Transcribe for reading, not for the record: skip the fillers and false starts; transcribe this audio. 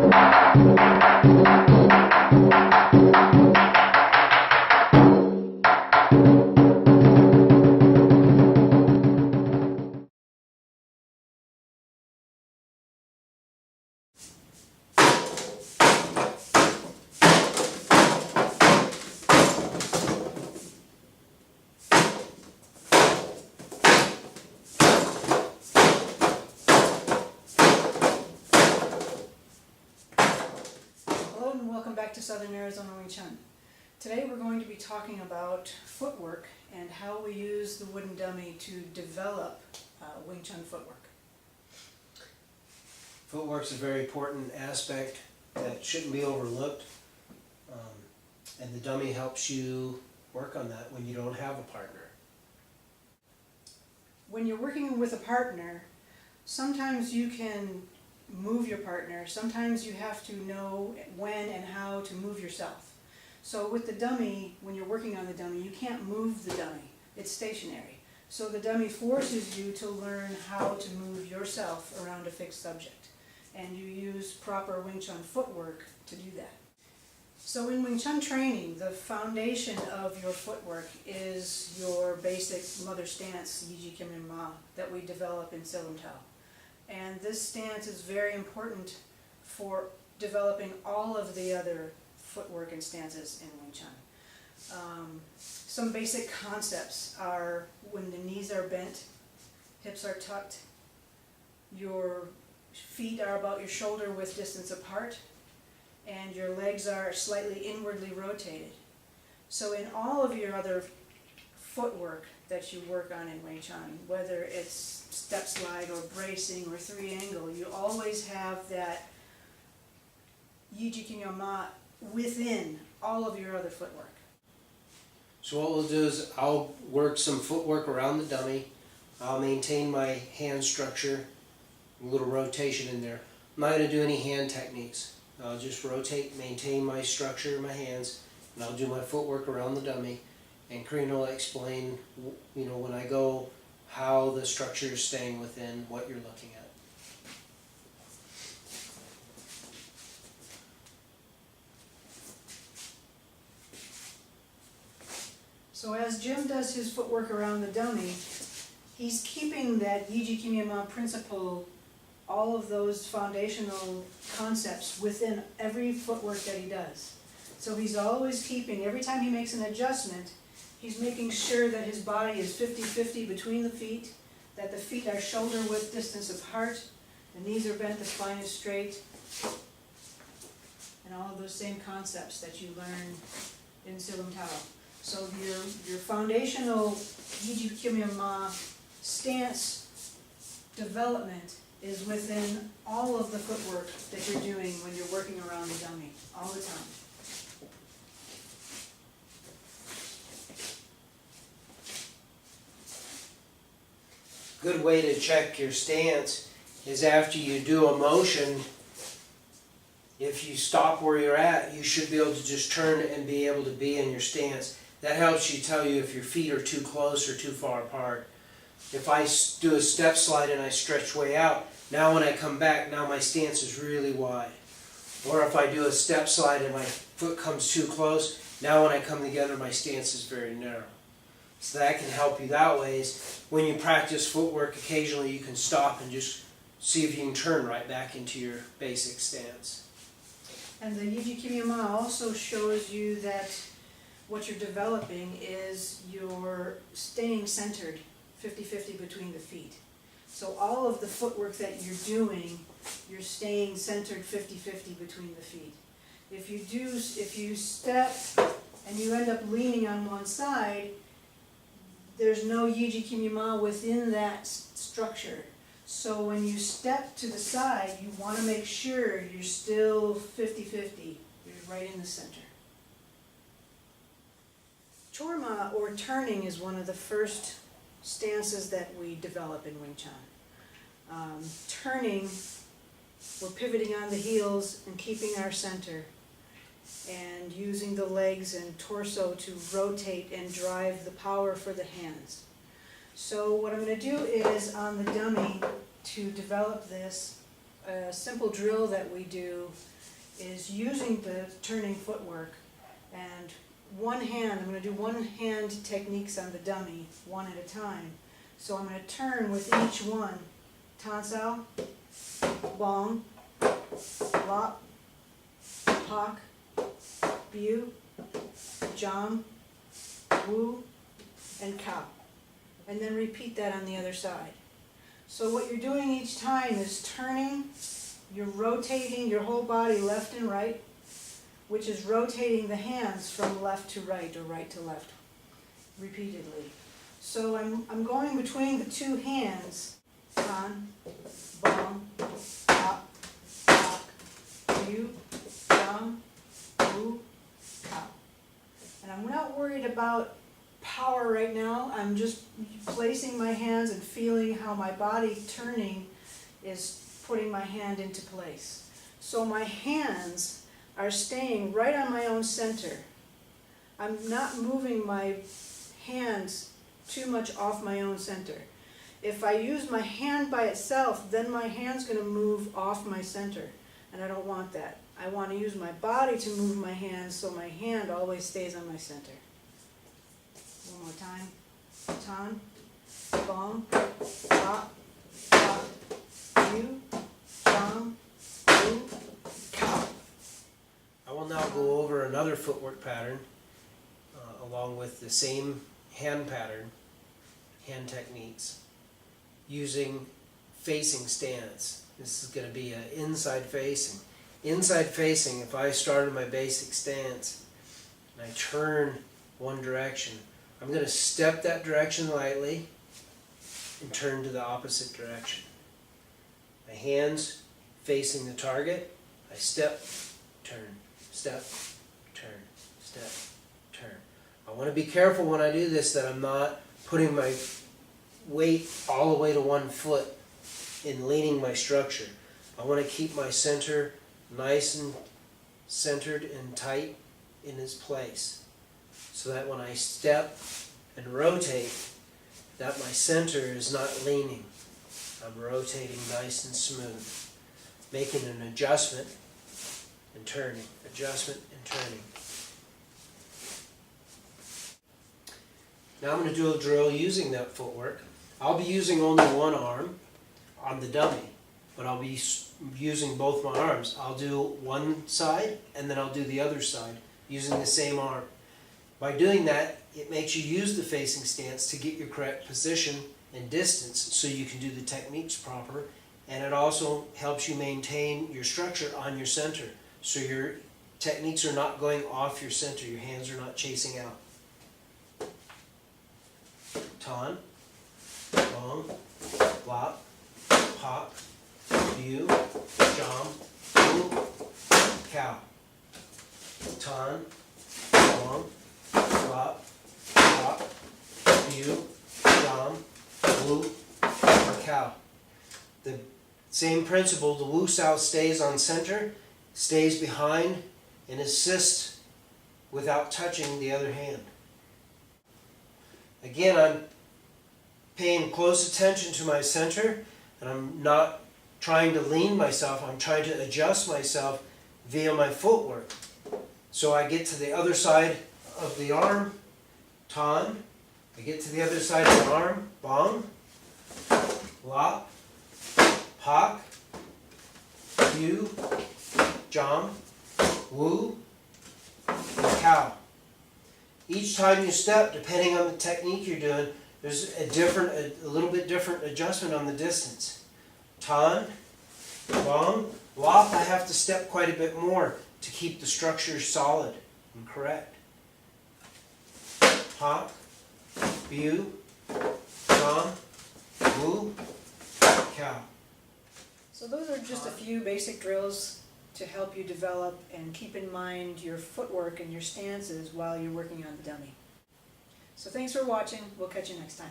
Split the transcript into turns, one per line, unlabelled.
Hello and welcome back to Southern Arizona Wing Chun. Today we're going to be talking about footwork and how we use the wooden dummy to develop Wing Chun footwork.
Footwork's a very important aspect that shouldn't be overlooked, and the dummy helps you work on that when you don't have a partner.
When you're working with a partner, sometimes you can move your partner, sometimes you have to know when and how to move yourself. So with the dummy, when you're working on the dummy, you can't move the dummy, it's stationary. So the dummy forces you to learn how to move yourself around a fixed subject. And you use proper Wing Chun footwork to do that. So in Wing Chun training, the foundation of your footwork is your basic mother stance, Yiji Kim and Ma, that we develop in Cirrincione. And this stance is very important for developing all of the other footwork and stances in Wing Chun. Some basic concepts are when the knees are bent, hips are tucked, your feet are about your shoulder width distance apart, and your legs are slightly inwardly rotated. So in all of your other footwork that you work on in Wing Chun, whether it's step slide or bracing or three angle, you always have that Yiji Kim Ma within all of your other footwork.
So what we'll do is I'll work some footwork around the dummy. I'll maintain my hand structure, a little rotation in there. I'm not going to do any hand techniques. I'll just rotate, maintain my structure in my hands, and I'll do my footwork around the dummy. And Carina will explain, when I go, how the structure is staying within what you're looking at.
So as Jim does his footwork around the dummy, he's keeping that Yiji Kim Ma principle, all of those foundational concepts within every footwork that he does. So he's always keeping, every time he makes an adjustment, he's making sure that his body is 50-50 between the feet, that the feet are shoulder width distance apart, the knees are bent, the spine is straight, and all of those same concepts that you learn in Cirrincione. So your foundational Yiji Kim Ma stance development is within all of the footwork that you're doing when you're working around the dummy, all the time.
Good way to check your stance is after you do a motion, if you stop where you're at, you should be able to just turn and be able to be in your stance. That helps you tell you if your feet are too close or too far apart. If I do a step slide and I stretch way out, now when I come back, now my stance is really wide. Or if I do a step slide and my foot comes too close, now when I come together, my stance is very narrow. So that can help you that way. When you practice footwork, occasionally you can stop and just see if you can turn right back into your basic stance.
And the Yiji Kim Ma also shows you that what you're developing is you're staying centered 50-50 between the feet. So all of the footwork that you're doing, you're staying centered 50-50 between the feet. If you step and you end up leaning on one side, there's no Yiji Kim Ma within that structure. So when you step to the side, you want to make sure you're still 50-50. You're right in the center. Chorma, or turning, is one of the first stances that we develop in Wing Chun. Turning, we're pivoting on the heels and keeping our center, and using the legs and torso to rotate and drive the power for the hands. So what I'm going to do is, on the dummy, to develop this, a simple drill that we do is using the turning footwork, and one hand, I'm going to do one hand techniques on the dummy, one at a time. So I'm going to turn with each one. Tan sao, bong, lop, hok, biu, jam, woo, and cow. And then repeat that on the other side. So what you're doing each time is turning, you're rotating your whole body left and right, which is rotating the hands from left to right or right to left repeatedly. So I'm going between the two hands, tan, bong, hop, hok, biu, jam, woo, cow. And I'm not worried about power right now. I'm just placing my hands and feeling how my body turning is putting my hand into place. So my hands are staying right on my own center. I'm not moving my hands too much off my own center. If I use my hand by itself, then my hand's going to move off my center, and I don't want that. I want to use my body to move my hands so my hand always stays on my center. One more time. Tan, bong, hop, hok, biu, jam, woo, cow.
I will now go over another footwork pattern along with the same hand pattern, hand techniques, using facing stance. This is going to be an inside facing. Inside facing, if I started my basic stance and I turn one direction, I'm going to step that direction lightly and turn to the opposite direction. My hands facing the target, I step, turn, step, turn, step, turn. I want to be careful when I do this that I'm not putting my weight all the way to one foot in leaning my structure. I want to keep my center nice and centered and tight in its place, so that when I step and rotate, that my center is not leaning. I'm rotating nice and smooth, making an adjustment and turning, adjustment and turning. Now I'm going to do a drill using that footwork. I'll be using only one arm on the dummy, but I'll be using both my arms. I'll do one side and then I'll do the other side using the same arm. By doing that, it makes you use the facing stance to get your correct position and distance so you can do the techniques proper, and it also helps you maintain your structure on your center so your techniques are not going off your center, your hands are not chasing out. Tan, bong, lop, hok, biu, jam, woo, cow. Tan, bong, lop, hok, biu, jam, woo, or cow. The same principle, the woo sao stays on center, stays behind, and assists without touching the other hand. Again, I'm paying close attention to my center, and I'm not trying to lean myself, I'm trying to adjust myself via my footwork. So I get to the other side of the arm, tan, I get to the other side of the arm, bong, lop, hok, biu, jam, woo, and cow. Each time you step, depending on the technique you're doing, there's a little bit different adjustment on the distance. Tan, bong, lop, I have to step quite a bit more to keep the structure solid and correct. Hok, biu, jam, woo, cow.
So those are just a few basic drills to help you develop and keep in mind your footwork and your stances while you're working on the dummy. So thanks for watching. We'll catch you next time.